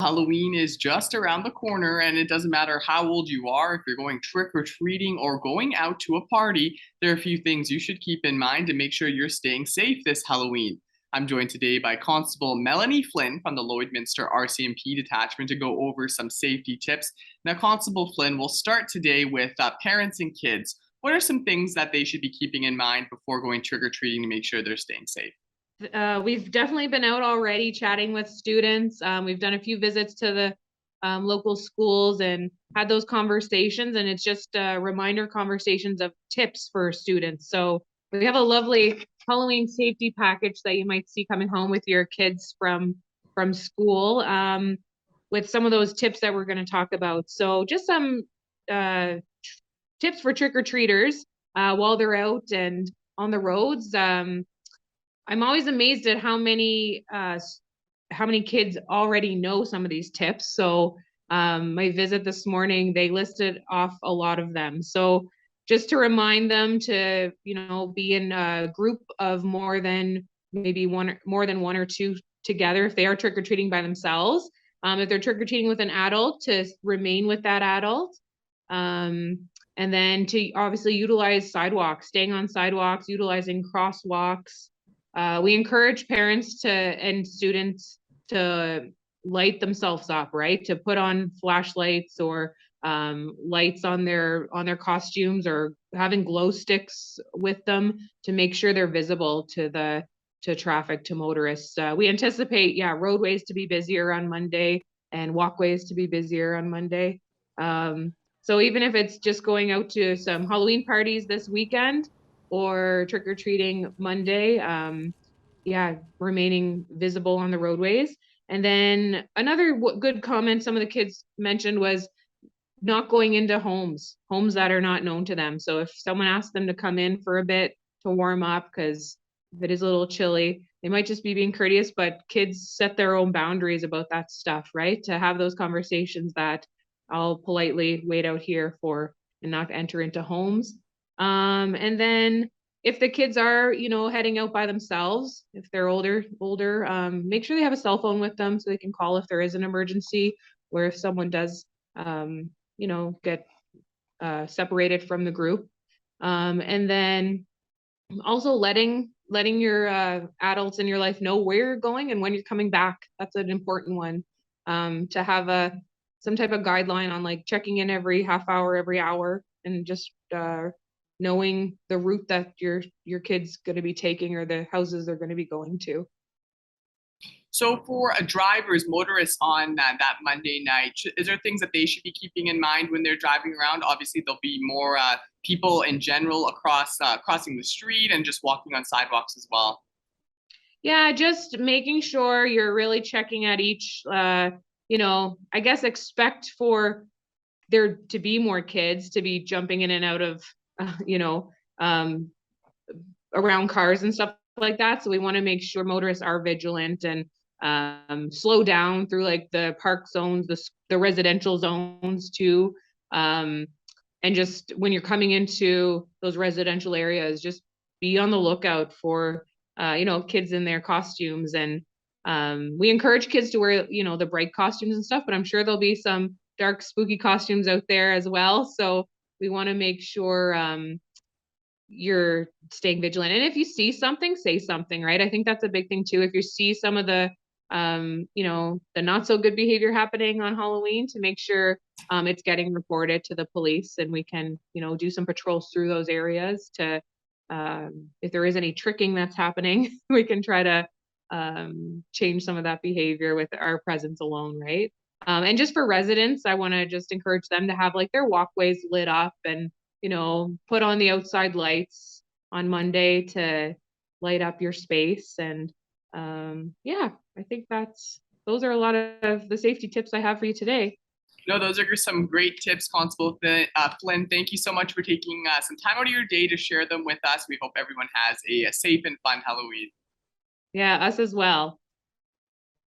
Halloween is just around the corner, and it doesn't matter how old you are, if you're going trick or treating or going out to a party, there are a few things you should keep in mind to make sure you're staying safe this Halloween. I'm joined today by Constable Melanie Flynn from the Lloydminster RCMP detachment to go over some safety tips. Now, Constable Flynn, we'll start today with parents and kids. What are some things that they should be keeping in mind before going trick or treating to make sure they're staying safe? We've definitely been out already chatting with students. We've done a few visits to the local schools and had those conversations, and it's just reminder conversations of tips for students. So we have a lovely Halloween safety package that you might see coming home with your kids from school, with some of those tips that we're going to talk about. So just some tips for trick-or-treaters while they're out and on the roads. I'm always amazed at how many kids already know some of these tips. So my visit this morning, they listed off a lot of them. So just to remind them to, be in a group of more than one or two together if they are trick-or-treating by themselves. If they're trick-or-treating with an adult, to remain with that adult. And then to obviously utilize sidewalks, staying on sidewalks, utilizing crosswalks. We encourage parents and students to light themselves up, right? To put on flashlights or lights on their costumes, or having glow sticks with them to make sure they're visible to traffic, to motorists. We anticipate, roadways to be busier on Monday and walkways to be busier on Monday. So even if it's just going out to some Halloween parties this weekend, or trick-or-treating Monday, remaining visible on the roadways. And then another good comment some of the kids mentioned was not going into homes that are not known to them. So if someone asks them to come in for a bit to warm up, because if it is a little chilly, they might just be being courteous, but kids set their own boundaries about that stuff, right? To have those conversations that I'll politely wait out here for and not enter into homes. And then if the kids are, heading out by themselves, if they're older, make sure they have a cell phone with them so they can call if there is an emergency, or if someone does, get separated from the group. And then also letting your adults in your life know where you're going and when you're coming back. That's an important one. To have some type of guideline on, like, checking in every half hour, every hour, and just knowing the route that your kid's going to be taking, or the houses they're going to be going to. So for motorists on that Monday night, is there things that they should be keeping in mind when they're driving around? Obviously, there'll be more people in general crossing the street and just walking on sidewalks as well. Yeah, just making sure you're really checking at each, I guess expect for there to be more kids to be jumping in and out of, around cars and stuff like that. So we want to make sure motorists are vigilant and slow down through, like, the park zones, the residential zones too. And just when you're coming into those residential areas, just be on the lookout for, kids in their costumes. And we encourage kids to wear, the bright costumes and stuff, but I'm sure there'll be some dark, spooky costumes out there as well. So we want to make sure you're staying vigilant. And if you see something, say something, right? I think that's a big thing too. If you see some of the, the not so good behavior happening on Halloween, to make sure it's getting reported to the police, and we can, do some patrols through those areas to, if there is any tricking that's happening, we can try to change some of that behavior with our presence alone, right? And just for residents, I want to just encourage them to have, like, their walkways lit up, and, put on the outside lights on Monday to light up your space. And I think those are a lot of the safety tips I have for you today. No, those are some great tips, Constable Flynn. Thank you so much for taking some time out of your day to share them with us. We hope everyone has a safe and fun Halloween. Yeah, us as well.